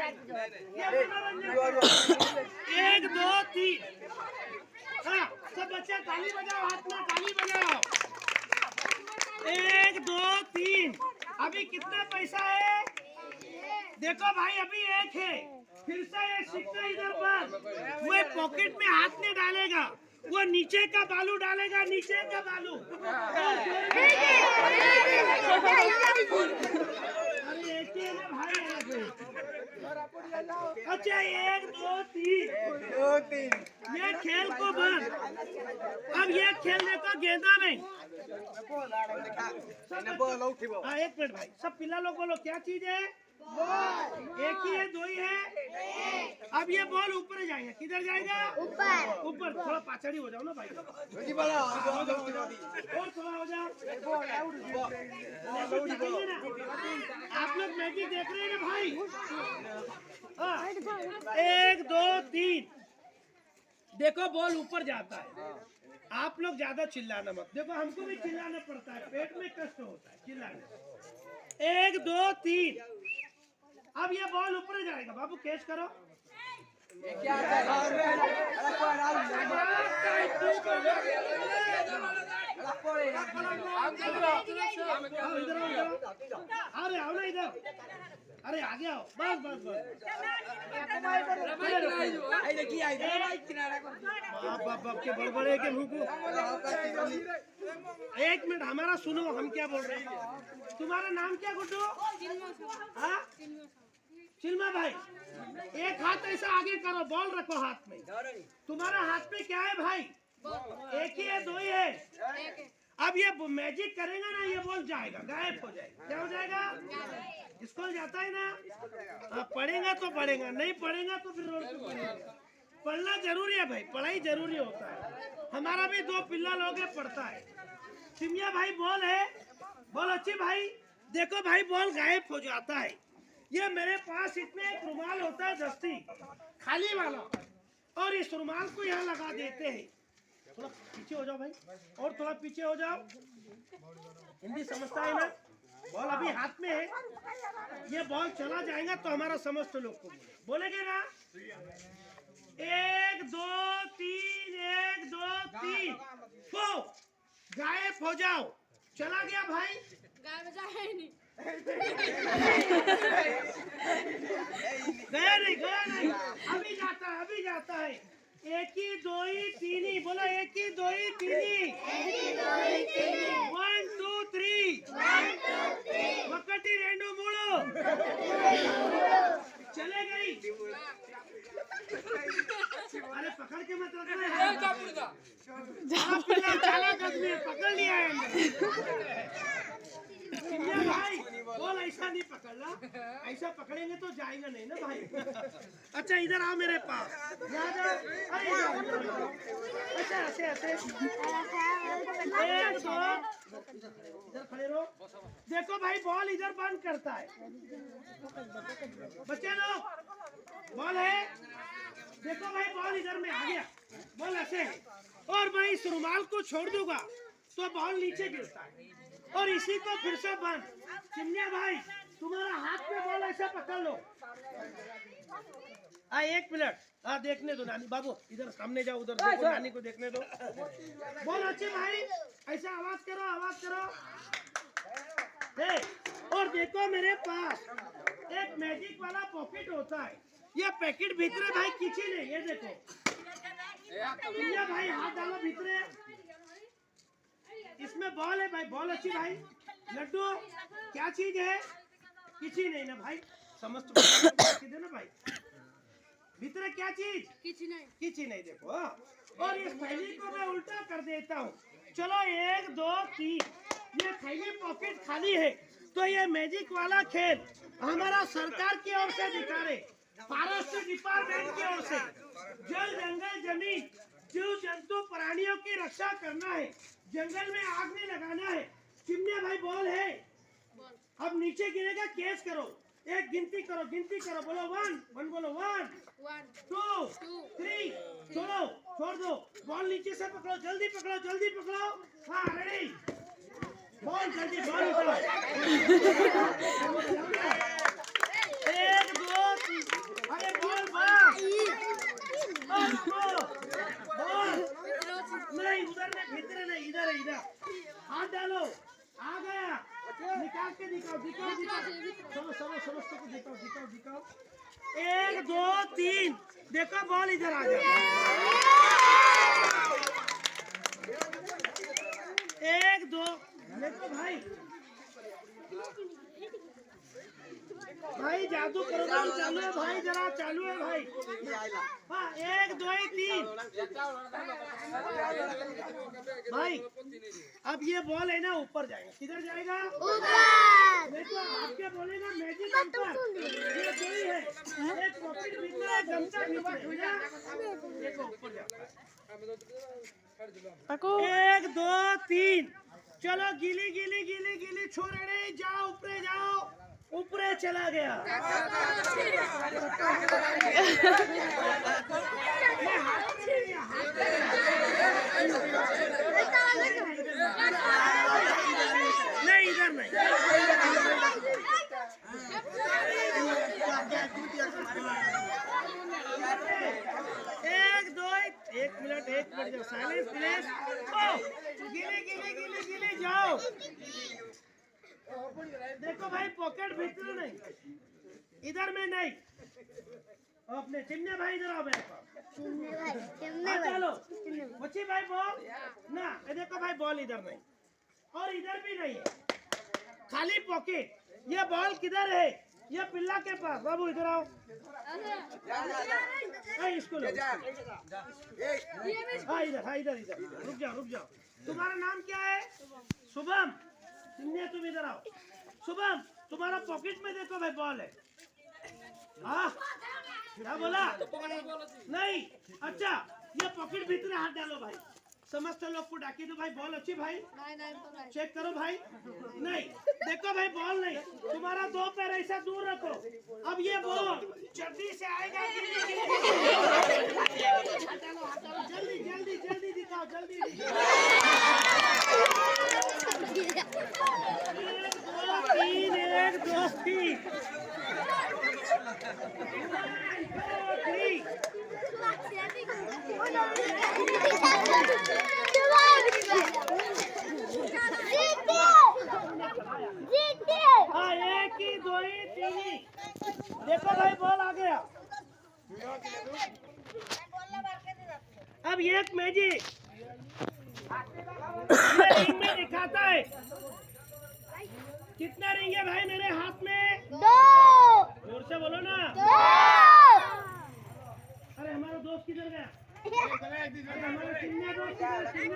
एक दो तीन। हाँ सब बच्चे ताली बजाओ, हाथ में ताली बजाओ। एक दो तीन। अभी कितना पैसा है देखो भाई, अभी एक है। फिर से ये सिक्का इधर पर, वो पॉकेट में हाथ नहीं डालेगा, वो नीचे का बालू डालेगा, नीचे का बालू। अरे एक ही है ना भाई। अच्छा एक दो तीन। ये खेल को बंद। अब ये खेल देखो गेंदा में। एक मिनट भाई, सब पिला लोग बोलो क्या चीज है? एक ही है, दो ही है। अब ये बॉल ऊपर जाएगा, किधर जाएगा? ऊपर। ऊपर थोड़ा पाछड़ी हो जाओ ना भाई, और थोड़ा हो जाओ। आप लोग मैगी देख रहे हैं ना भाई? एक दो तीन। देखो बॉल ऊपर जाता है। आप लोग ज्यादा चिल्लाना मत। देखो हमको भी चिल्लाना पड़ता है, पेट में कष्ट होता है चिल्लाने। एक दो तीन। अब ये बॉल ऊपर जाएगा, बाबू कैच करो। अरे आओ ना इधर, अरे आगे आओ, बस बस बस। बाप के बड़बड़े के भूखू। एक मिनट हमारा सुनो, हम क्या बोल रहे हैं। तुम्हारा नाम क्या गुड्डू? हाँ चिल्मा भाई, एक हाथ ऐसा आगे करो, बॉल रखो हाथ में। तुम्हारा हाथ में क्या है भाई? एक ही है, दो ही है। अब ये मैजिक करेगा ना, ये बॉल जाएगा, गायब हो जाएगा। क्या हो जाएगा? स्कूल जाता है ना, पढ़ेगा तो पढ़ेगा, नहीं पढ़ेगा तो फिर रोड पे पढ़ेगा। पढ़ना जरूरी है भाई, पढ़ाई जरूरी होता है। हमारा भी दो पिल्ला लोग है, पढ़ता है। सिमिया भाई बॉल है, बॉल अच्छी भाई। देखो भाई बॉल गायब हो जाता है। ये मेरे पास इसमें एक रुमाल होता है, दस्ती खाली वाला, और इस रुमाल को यहाँ लगा देते हैं। थोड़ा पीछे हो जाओ भाई, और थोड़ा पीछे हो जाओ। हिंदी समझता है ना? बॉल अभी हाथ में है, ये बॉल चला जाएगा तो हमारा समस्त लोग को बोलेंगे ना। एक दो तीन, एक दो तीन, तो गायब हो जाओ। चला गया भाई, गया नहीं, अभी जाता है, अभी जाता है। एक ही दो ही तीन ही, बोला एक ही दो ही तीन ही। 1 2 3 ఒకటి రెండు మూడు चले गई। अरे पकड़ के मत रखना, चालाक आदमी है, पकड़ लिया है भाई। बोल ऐसा नहीं पकड़ना, ऐसा पकड़ेंगे तो जाएगा नहीं ना भाई। अच्छा इधर आओ मेरे पास, अच्छा ऐसे ऐसे इधर खड़े रहो। देखो भाई बॉल इधर बंद करता है। बच्चे लोग बॉल है, देखो भाई बॉल इधर में आ गया, बॉल ऐसे है, और मैं इस रुमाल को छोड़ दूंगा तो बॉल नीचे गिरता है, और इसी को फिर से बंद। चिमनिया भाई तुम्हारा हाथ में बॉल ऐसा पकड़ लो। एक मिनट, देखने दो नानी। बाबू इधर सामने जाओ, उधर देखो, नानी को देखने दो। बॉल अच्छे भाई, ऐसा आवाज करो, आवाज करो। और देखो मेरे पास एक मैजिक वाला पॉकेट होता है। ये पैकेट भीतरे भाई किसी नहीं, ये देखो चिमनिया भाई हाथ डालो भीतरे, इसमें बॉल है भाई, बॉल अच्छी भाई। लड्डू क्या चीज है? किसी नहीं ना भाई, समस्त दे ना भाई। भीतर क्या चीज? किसी नहीं देखो। और इस थैली को मैं उल्टा कर देता हूँ। चलो 1 2 3, ये थैली पॉकेट खाली है, तो ये मैजिक वाला खेल हमारा सरकार की ओर से दिखा रहे, फॉरेस्ट डिपार्टमेंट की ओर से। जल जंगल जमीन जीव जंतु प्राणियों की रक्षा करना है, जंगल में आग नहीं लगाना है। चिमनिया भाई बॉल है, अब नीचे गिरेगा, कैच करो, एक गिनती करो, गिनती करो, बोलो 1 बोलो 1 2 3, छोड़ो, छोड़ दो, बॉल नीचे से पकड़ो, जल्दी पकड़ो, जल्दी पकड़ो। हाँ रेडी, बॉल जल्दी, बॉल उठाओ। 1 2 3 समझते को दिखाओ 1 2 3 देखो बॉल इधर आ जाए 1 2 देखो भाई जादू प्रोग्राम चालू है भाई जरा चालू है भाई हाँ 1 2 3 भाई अब ये बॉल है ना ऊपर जाएगा किधर जाएगा ऊपर देखो आपके बोलेगा मैजिक अंतर ये कोई है एक पॉकेट भीतर है गमछा भीतर है देखो ऊपर जाता है 1 2 3 चलो गिली छोड़ रहे जाओ ऊपरे चला गया नहीं इधर नहीं 1 2 1 मिनट साइलेंस प्लीज गिली जाओ देखो भाई पॉकेट भीतर नहीं इधर में नहीं अपने चिन्ने भाई इधर आओ मेरे पास चलो बच्ची भाई बॉल ना ये देखो भाई बॉल इधर नहीं और इधर भी नहीं है खाली पॉकेट ये बॉल किधर है ये पिल्ला के पास बाबू इधर आओ इसको लो हाँ इधर रुक जाओ तुम्हारा नाम क्या है शुभम चिन्ने तुम इधर आओ शुभम तुम्हारा पॉकेट में देखो भाई बॉल है हाँ क्या बोला नहीं अच्छा ये पॉकेट भीतर हाथ डालो भाई समस्त लोग को डाकी दो भाई बॉल अच्छी भाई चेक करो भाई नहीं देखो भाई बॉल नहीं तुम्हारा 2 पैर ऐसा दूर रखो अब ये बॉल जल्दी से आएगा जल्दी दिखाओ जल्दी 1 2 3 हाँ 1 ही 2 ही 3 ही देखो भाई बॉल आ गया अब एक मैजिक रिंग में दिखाता है कितना रिंग है भाई मेरे हाथ में 2 जोर से बोलो ना 2 अरे हमारा दोस्त किधर गया हमारा चिन्ना दोस्त किधर